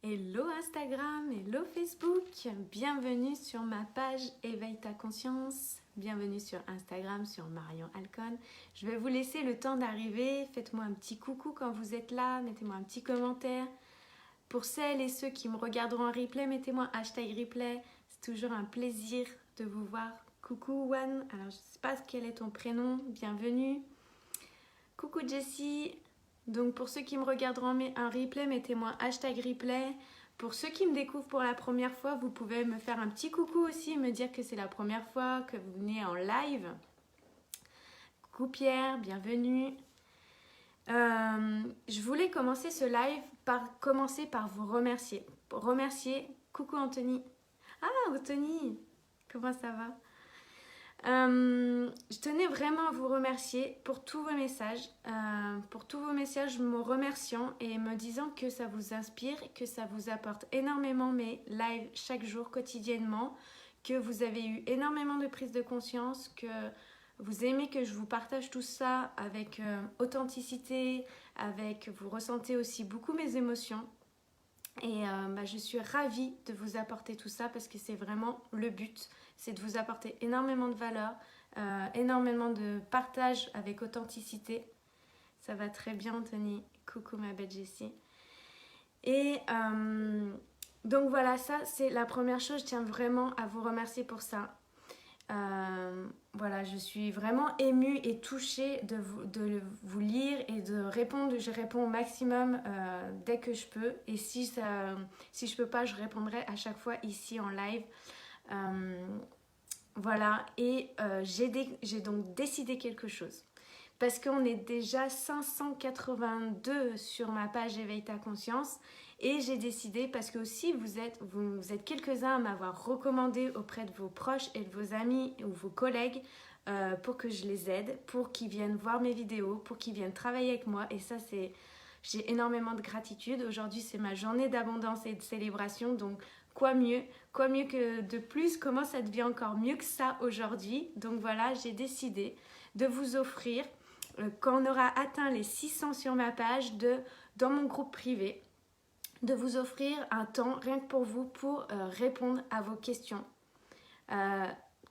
Hello Instagram, hello Facebook, bienvenue sur ma page Éveille ta conscience, bienvenue sur Instagram sur Marion Alcon. Je vais vous laisser le temps d'arriver, faites-moi un petit coucou quand vous êtes là, mettez-moi un petit commentaire. Pour celles et ceux qui me regarderont en replay, mettez-moi #replay, c'est toujours un plaisir de vous voir. Coucou Juan, alors je ne sais pas quel est ton prénom, bienvenue. Coucou Jessie. Donc pour ceux qui me regarderont en replay, mettez-moi #replay. Pour ceux qui me découvrent pour la première fois, vous pouvez me faire un petit coucou aussi, me dire que c'est la première fois que vous venez en live. Coucou Pierre, bienvenue. Je voulais commencer ce live commencer par vous remercier. Coucou Anthony. Ah Anthony, comment ça va? Je tenais vraiment à vous remercier pour tous vos messages, me remerciant et me disant que ça vous inspire, que ça vous apporte énormément mes lives chaque jour, quotidiennement, que vous avez eu énormément de prise de conscience, que vous aimez que je vous partage tout ça avec authenticité, vous ressentez aussi beaucoup mes émotions. Et je suis ravie de vous apporter tout ça parce que c'est vraiment le but, c'est de vous apporter énormément de valeur, énormément de partage avec authenticité. Ça va très bien Anthony, coucou ma belle Jessie. Et donc voilà, ça c'est la première chose, je tiens vraiment à vous remercier pour ça. Voilà, je suis vraiment émue et touchée de vous lire et de répondre. Je réponds au maximum dès que je peux. Et si je peux pas, je répondrai à chaque fois ici en live. Voilà, et j'ai donc décidé quelque chose. Parce qu'on est déjà 582 sur ma page Éveille ta conscience. Et j'ai décidé, parce que aussi vous êtes quelques-uns à m'avoir recommandé auprès de vos proches et de vos amis ou vos collègues pour que je les aide, pour qu'ils viennent voir mes vidéos, pour qu'ils viennent travailler avec moi. Et ça, j'ai énormément de gratitude. Aujourd'hui, c'est ma journée d'abondance et de célébration. Donc, quoi mieux que de plus, comment ça devient encore mieux que ça aujourd'hui. Donc voilà, j'ai décidé de vous offrir, quand on aura atteint les 600 sur ma page, dans mon groupe privé, de vous offrir un temps rien que pour vous pour répondre à vos questions.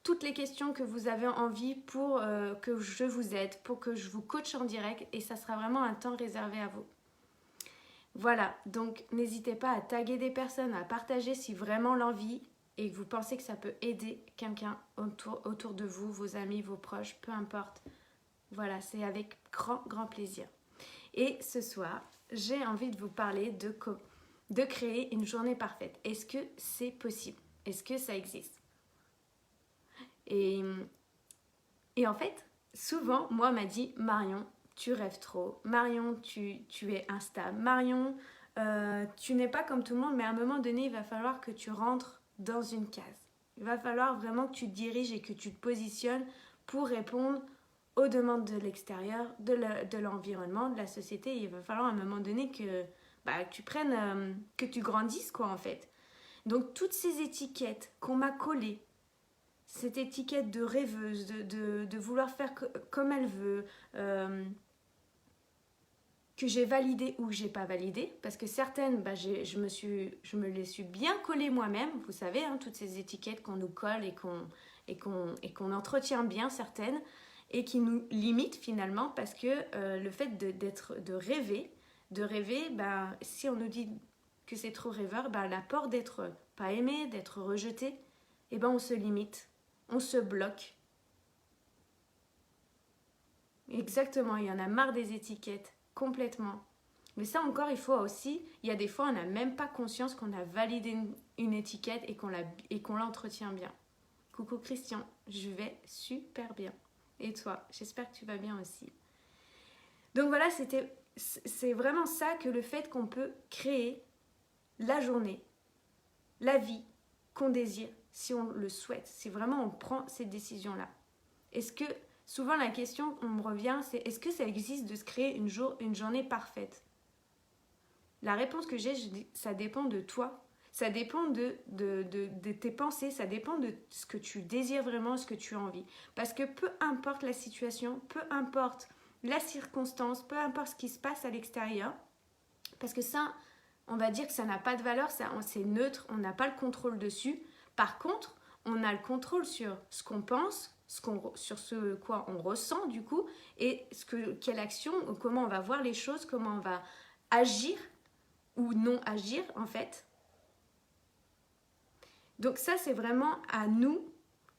Toutes les questions que vous avez envie pour que je vous aide, pour que je vous coach en direct, et ça sera vraiment un temps réservé à vous. Voilà, donc n'hésitez pas à taguer des personnes, à partager si vraiment l'envie et que vous pensez que ça peut aider quelqu'un autour de vous, vos amis, vos proches, peu importe. Voilà, c'est avec grand plaisir. Et ce soir, j'ai envie de vous parler de créer une journée parfaite. Est-ce que c'est possible? Est-ce que ça existe? Et en fait, souvent, moi, on m'a dit « Marion, tu rêves trop. Marion, tu es instable. Marion, tu n'es pas comme tout le monde, mais à un moment donné, il va falloir que tu rentres dans une case. Il va falloir vraiment que tu te diriges et que tu te positionnes pour répondre aux demandes de l'extérieur, de l'environnement, de la société. Il va falloir à un moment donné que tu prennes, que tu grandisses quoi en fait. Donc toutes ces étiquettes qu'on m'a collées, cette étiquette de rêveuse, de vouloir faire comme elle veut, que j'ai validé ou que j'ai pas validé, parce que certaines, je me les suis bien collées moi-même, vous savez, hein, toutes ces étiquettes qu'on nous colle et qu'on entretient bien certaines, et qui nous limitent finalement, parce que le fait de rêver, si on nous dit que c'est trop rêveur, la peur d'être pas aimé, d'être rejeté, on se limite, on se bloque. Exactement, il y en a marre des étiquettes, complètement. Mais ça encore, il y a des fois, on n'a même pas conscience qu'on a validé une étiquette et qu'on l'entretient bien. Coucou Christian, je vais super bien. Et toi, j'espère que tu vas bien aussi. Donc voilà, c'est vraiment ça, que le fait qu'on peut créer la journée, la vie qu'on désire, si on le souhaite, si vraiment on prend cette décision-là. Souvent la question, on me revient, c'est est-ce que ça existe de se créer une journée parfaite? La réponse que j'ai, je dis, ça dépend de toi. Ça dépend de tes pensées, ça dépend de ce que tu désires vraiment, ce que tu as envie. Parce que peu importe la situation, peu importe la circonstance, peu importe ce qui se passe à l'extérieur, parce que ça, on va dire que ça n'a pas de valeur, c'est neutre, on n'a pas le contrôle dessus. Par contre, on a le contrôle sur ce qu'on pense, sur ce quoi on ressent du coup, et quelle action, comment on va voir les choses, comment on va agir ou non agir en fait. Donc ça, c'est vraiment à nous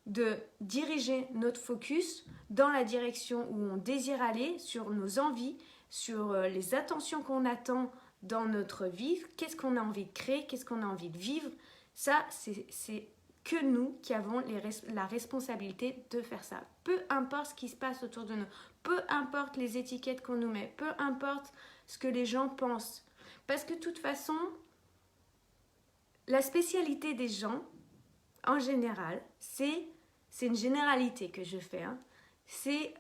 de diriger notre focus dans la direction où on désire aller, sur nos envies, sur les attentions qu'on attend dans notre vie, qu'est-ce qu'on a envie de créer, qu'est-ce qu'on a envie de vivre. Ça, c'est que nous qui avons la responsabilité de faire ça. Peu importe ce qui se passe autour de nous, peu importe les étiquettes qu'on nous met, peu importe ce que les gens pensent. Parce que de toute façon, la spécialité des gens, en général, c'est une généralité que je fais, hein, c'est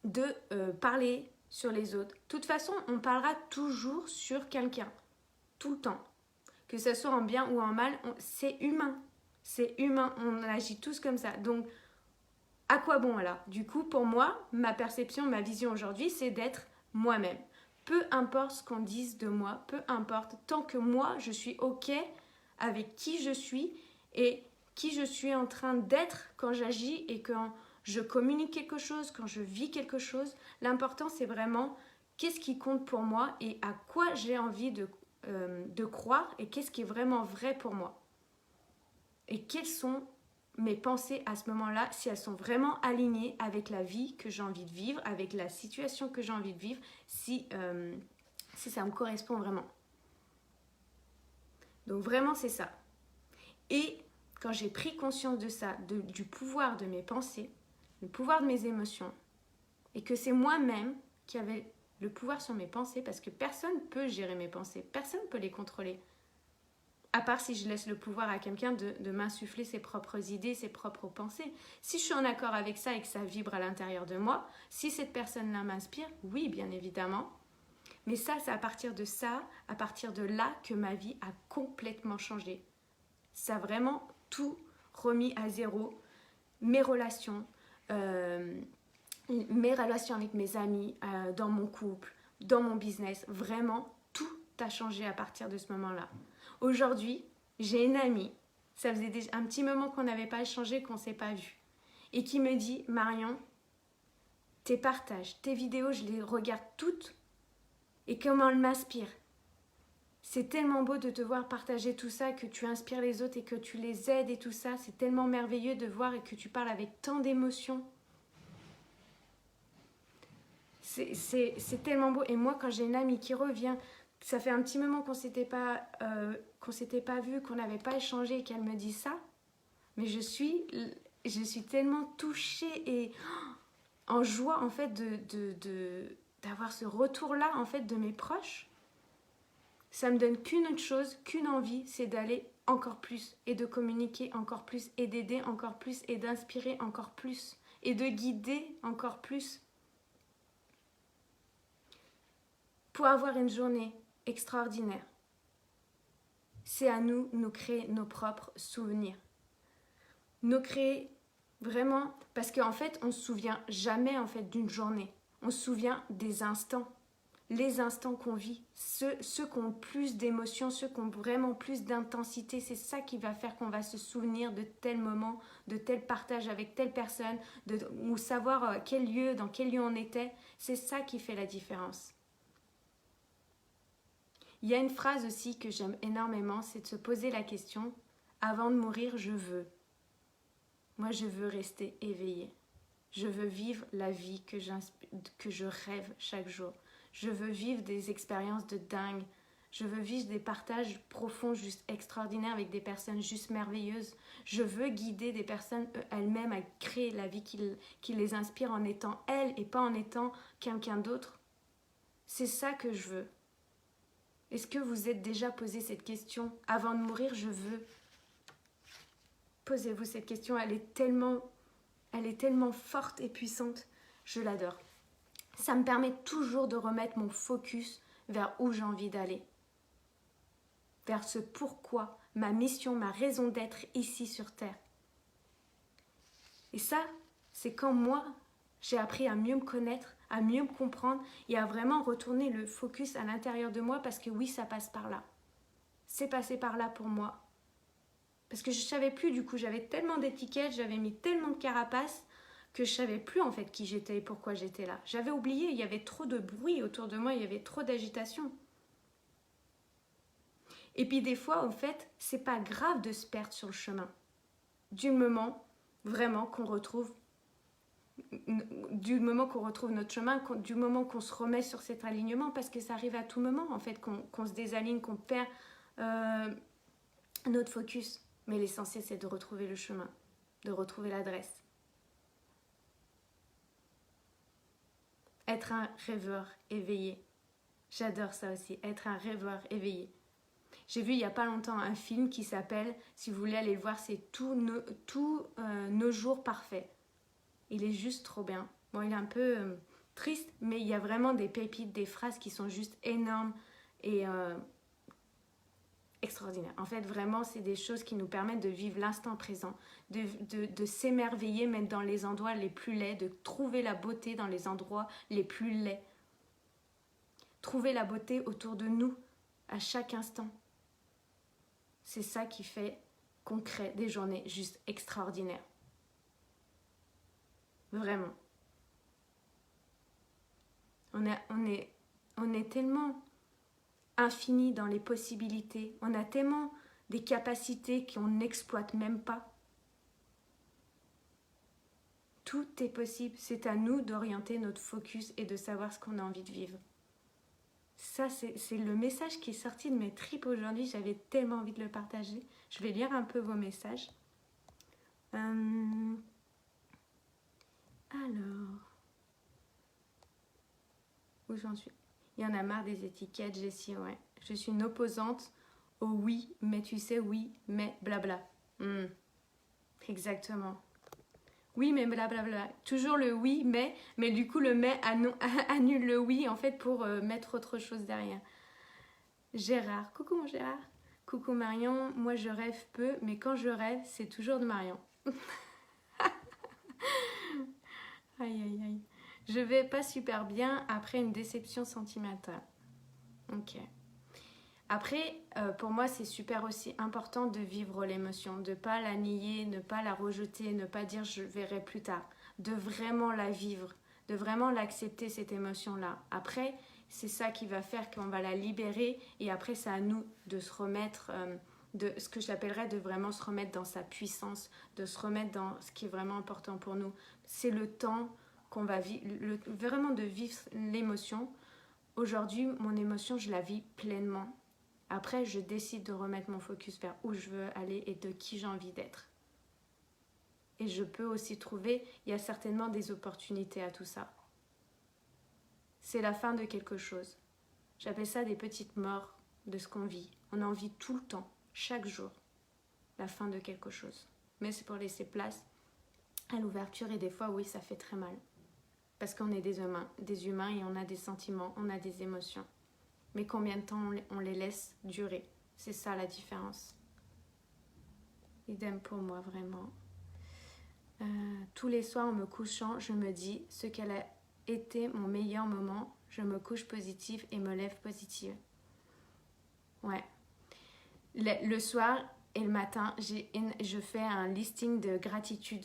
de parler sur les autres. De toute façon, on parlera toujours sur quelqu'un, tout le temps. Que ce soit en bien ou en mal, c'est humain. C'est humain, on agit tous comme ça. Donc, à quoi bon alors? Du coup, pour moi, ma perception, ma vision aujourd'hui, c'est d'être moi-même. Peu importe ce qu'on dise de moi, peu importe, tant que moi, je suis OK avec qui je suis et qui je suis en train d'être quand j'agis et quand je communique quelque chose, quand je vis quelque chose. L'important, c'est vraiment qu'est-ce qui compte pour moi et à quoi j'ai envie de croire et qu'est-ce qui est vraiment vrai pour moi. Et quelles sont mes pensées à ce moment-là, si elles sont vraiment alignées avec la vie que j'ai envie de vivre, avec la situation que j'ai envie de vivre, si ça me correspond vraiment. Donc vraiment, c'est ça. Et quand j'ai pris conscience de ça, du pouvoir de mes pensées, le pouvoir de mes émotions, et que c'est moi-même qui avais le pouvoir sur mes pensées, parce que personne ne peut gérer mes pensées, personne ne peut les contrôler. À part si je laisse le pouvoir à quelqu'un de m'insuffler ses propres idées, ses propres pensées. Si je suis en accord avec ça et que ça vibre à l'intérieur de moi, si cette personne-là m'inspire, oui, bien évidemment. Mais ça, c'est à partir de ça, à partir de là, que ma vie a complètement changé. Ça a vraiment tout remis à zéro. Mes relations avec mes amis, dans mon couple, dans mon business, vraiment, tout a changé à partir de ce moment-là. Aujourd'hui, j'ai une amie, ça faisait déjà un petit moment qu'on n'avait pas échangé, qu'on ne s'est pas vu, et qui me dit, Marion, tes partages, tes vidéos, je les regarde toutes, et comment elles m'inspirent. C'est tellement beau de te voir partager tout ça, que tu inspires les autres et que tu les aides et tout ça. C'est tellement merveilleux de voir et que tu parles avec tant d'émotions. C'est tellement beau. Et moi, quand j'ai une amie qui revient, ça fait un petit moment qu'on s'était pas vu, qu'on n'avait pas échangé et qu'elle me dit ça, mais je suis tellement touchée et en joie en fait d'avoir ce retour-là en fait de mes proches. Ça me donne qu'une autre chose, qu'une envie, c'est d'aller encore plus et de communiquer encore plus et d'aider encore plus et d'inspirer encore plus et de guider encore plus. Pour avoir une journée extraordinaire, c'est à nous créer nos propres souvenirs. Nous créer vraiment, parce qu'en fait, on ne se souvient jamais en fait d'une journée. On se souvient des instants. Les instants qu'on vit, ceux qui ont plus d'émotions, ceux qui ont vraiment plus d'intensité, c'est ça qui va faire qu'on va se souvenir de tel moment, de tel partage avec telle personne, ou savoir dans quel lieu on était. C'est ça qui fait la différence. Il y a une phrase aussi que j'aime énormément, c'est de se poser la question, avant de mourir, je veux. Moi, je veux rester éveillée. Je veux vivre la vie que je rêve chaque jour. Je veux vivre des expériences de dingue. Je veux vivre des partages profonds, juste extraordinaires avec des personnes juste merveilleuses. Je veux guider des personnes elles-mêmes à créer la vie qui les inspire en étant elles et pas en étant quelqu'un d'autre. C'est ça que je veux. Est-ce que vous êtes déjà posé cette question? Avant de mourir, je veux. Posez-vous cette question, elle est tellement forte et puissante. Je l'adore. Ça me permet toujours de remettre mon focus vers où j'ai envie d'aller. Vers ce pourquoi, ma mission, ma raison d'être ici sur Terre. Et ça, c'est quand moi, j'ai appris à mieux me connaître, à mieux me comprendre et à vraiment retourner le focus à l'intérieur de moi parce que oui, ça passe par là. C'est passé par là pour moi. Parce que je ne savais plus, du coup, j'avais tellement d'étiquettes, j'avais mis tellement de carapaces que je ne savais plus en fait qui j'étais et pourquoi j'étais là. J'avais oublié, il y avait trop de bruit autour de moi, il y avait trop d'agitation. Et puis des fois, en fait, c'est pas grave de se perdre sur le chemin. Du moment, vraiment, qu'on retrouve notre chemin, du moment qu'on se remet sur cet alignement, parce que ça arrive à tout moment, en fait, qu'on se désaligne, qu'on perd notre focus. Mais l'essentiel, c'est de retrouver le chemin, de retrouver l'adresse. Être un rêveur éveillé. J'adore ça aussi, être un rêveur éveillé. J'ai vu il n'y a pas longtemps un film qui s'appelle, si vous voulez aller le voir, c'est Tous nos jours parfaits. Il est juste trop bien. Bon, il est un peu triste, mais il y a vraiment des pépites, des phrases qui sont juste énormes et extraordinaires. En fait, vraiment, c'est des choses qui nous permettent de vivre l'instant présent, de s'émerveiller même dans les endroits les plus laids, de trouver la beauté dans les endroits les plus laids. Trouver la beauté autour de nous à chaque instant. C'est ça qui fait qu'on crée des journées juste extraordinaires. Vraiment. On est tellement infini dans les possibilités. On a tellement des capacités qu'on n'exploite même pas. Tout est possible. C'est à nous d'orienter notre focus et de savoir ce qu'on a envie de vivre. Ça, c'est le message qui est sorti de mes tripes aujourd'hui. J'avais tellement envie de le partager. Je vais lire un peu vos messages. Alors... Où j'en suis? Il y en a marre des étiquettes, Jessie, ouais. Je suis une opposante au oui, mais tu sais, oui, mais blabla. Exactement. Oui, mais blablabla. Toujours le oui, mais du coup, le mais annule le oui, en fait, pour mettre autre chose derrière. Gérard. Coucou, mon Gérard. Coucou, Marion. Moi, je rêve peu, mais quand je rêve, c'est toujours de Marion. Aïe, aïe, aïe. Je vais pas super bien après une déception sentimentale. Ok. Après, pour moi, c'est super aussi important de vivre l'émotion, de ne pas la nier, ne pas la rejeter, ne pas dire je verrai plus tard, de vraiment la vivre, de vraiment l'accepter, cette émotion-là. Après, c'est ça qui va faire qu'on va la libérer et après, c'est à nous de se remettre, de ce que j'appellerais de vraiment se remettre dans sa puissance, de se remettre dans ce qui est vraiment important pour nous. C'est le temps qu'on va vivre, vraiment de vivre l'émotion. Aujourd'hui, mon émotion, je la vis pleinement. Après, je décide de remettre mon focus vers où je veux aller et de qui j'ai envie d'être. Et je peux aussi trouver, il y a certainement des opportunités à tout ça. C'est la fin de quelque chose. J'appelle ça des petites morts de ce qu'on vit. On en vit tout le temps, chaque jour, la fin de quelque chose. Mais c'est pour laisser place à l'ouverture et des fois, oui, ça fait très mal. Parce qu'on est des humains et on a des sentiments, on a des émotions. Mais combien de temps on les laisse durer? C'est ça la différence. Idem pour moi, vraiment. Tous les soirs en me couchant, je me dis ce qu'elle a été mon meilleur moment. Je me couche positive et me lève positive. Ouais. Le soir et le matin, je fais un listing de gratitude.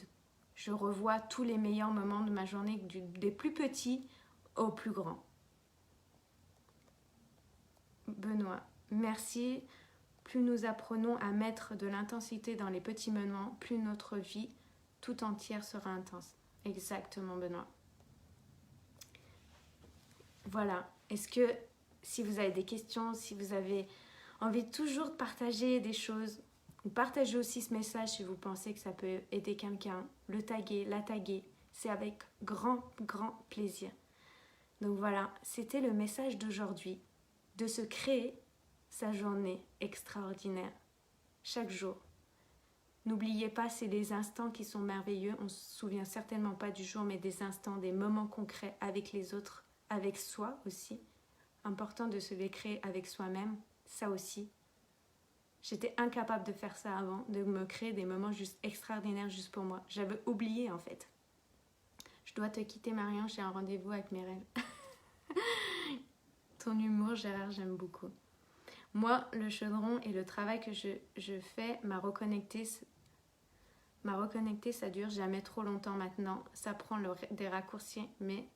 Je revois tous les meilleurs moments de ma journée, des plus petits aux plus grands. Benoît, merci. Plus nous apprenons à mettre de l'intensité dans les petits moments, plus notre vie tout entière sera intense. Exactement, Benoît. Voilà. Est-ce que si vous avez des questions, si vous avez envie toujours de partager des choses, ou partagez aussi ce message si vous pensez que ça peut aider quelqu'un, le taguer, la taguer, c'est avec grand, grand plaisir. Donc voilà, c'était le message d'aujourd'hui. De se créer sa journée extraordinaire, chaque jour. N'oubliez pas, c'est des instants qui sont merveilleux. On ne se souvient certainement pas du jour, mais des instants, des moments concrets avec les autres, avec soi aussi. Important de se les créer avec soi-même, ça aussi. J'étais incapable de faire ça avant, de me créer des moments juste extraordinaires juste pour moi. J'avais oublié en fait. Je dois te quitter Marion, j'ai un rendez-vous avec mes rêves. Ton humour Gérard, j'aime beaucoup. Moi, le chaudron et le travail que je fais m'a reconnecté, ça dure jamais trop longtemps maintenant. Ça prend des raccourcis, mais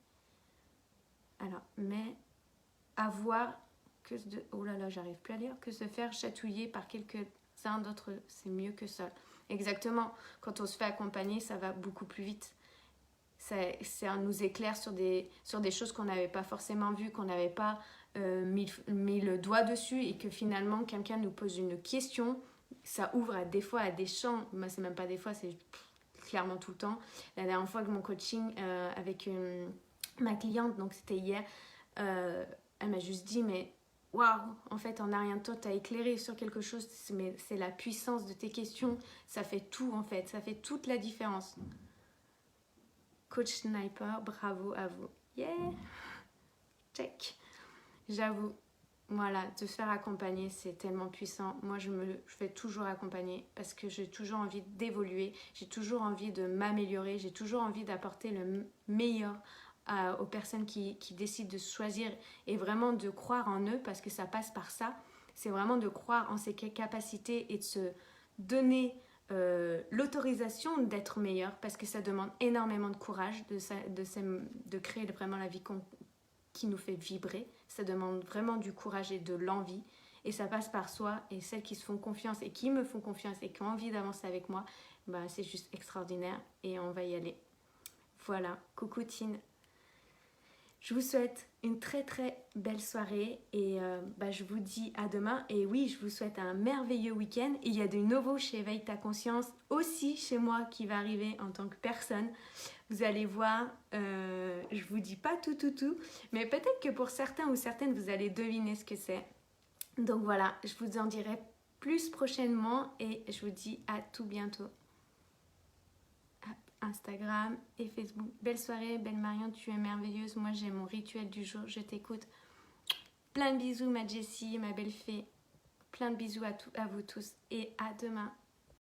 avoir que de... Oh là là, j'arrive plus à lire. Que se faire chatouiller par quelques-uns d'autres, c'est mieux que seul. Exactement. Quand on se fait accompagner, ça va beaucoup plus vite. Ça nous éclaire sur des choses qu'on n'avait pas forcément vues, qu'on n'avait pas mis le doigt dessus, et que finalement quelqu'un nous pose une question, ça ouvre des fois à des champs. Moi, c'est même pas des fois, c'est clairement tout le temps. La dernière fois que mon coaching avec ma cliente, donc c'était hier, elle m'a juste dit, mais waouh, en fait en un rien de temps t'as éclairé sur quelque chose, mais c'est la puissance de tes questions, ça fait tout en fait, ça fait toute la différence. Coach Sniper, bravo à vous. Yeah, check. J'avoue, voilà, de se faire accompagner, c'est tellement puissant. Moi, je fais toujours accompagner parce que j'ai toujours envie d'évoluer, j'ai toujours envie de m'améliorer, j'ai toujours envie d'apporter le meilleur aux personnes qui décident de se choisir, et vraiment de croire en eux, parce que ça passe par ça. C'est vraiment de croire en ses capacités et de se donner l'autorisation d'être meilleur, parce que ça demande énormément de courage de créer vraiment la vie qui nous fait vibrer. Ça demande vraiment du courage et de l'envie, et ça passe par soi. Et celles qui se font confiance et qui me font confiance et qui ont envie d'avancer avec moi, bah, c'est juste extraordinaire, et on va y aller. Voilà, coucou Tine. Je vous souhaite une très très belle soirée, et je vous dis à demain. Et oui, je vous souhaite un merveilleux week-end. Il y a du nouveau chez Éveille ta conscience, aussi chez moi, qui va arriver en tant que personne. Vous allez voir, je vous dis pas tout, mais peut-être que pour certains ou certaines, vous allez deviner ce que c'est. Donc voilà, je vous en dirai plus prochainement, et je vous dis à tout bientôt. Instagram et Facebook. Belle soirée, belle Marion, tu es merveilleuse. Moi, j'ai mon rituel du jour, je t'écoute. Plein de bisous, ma Jessie, ma belle fée. Plein de bisous à vous tous, et à demain.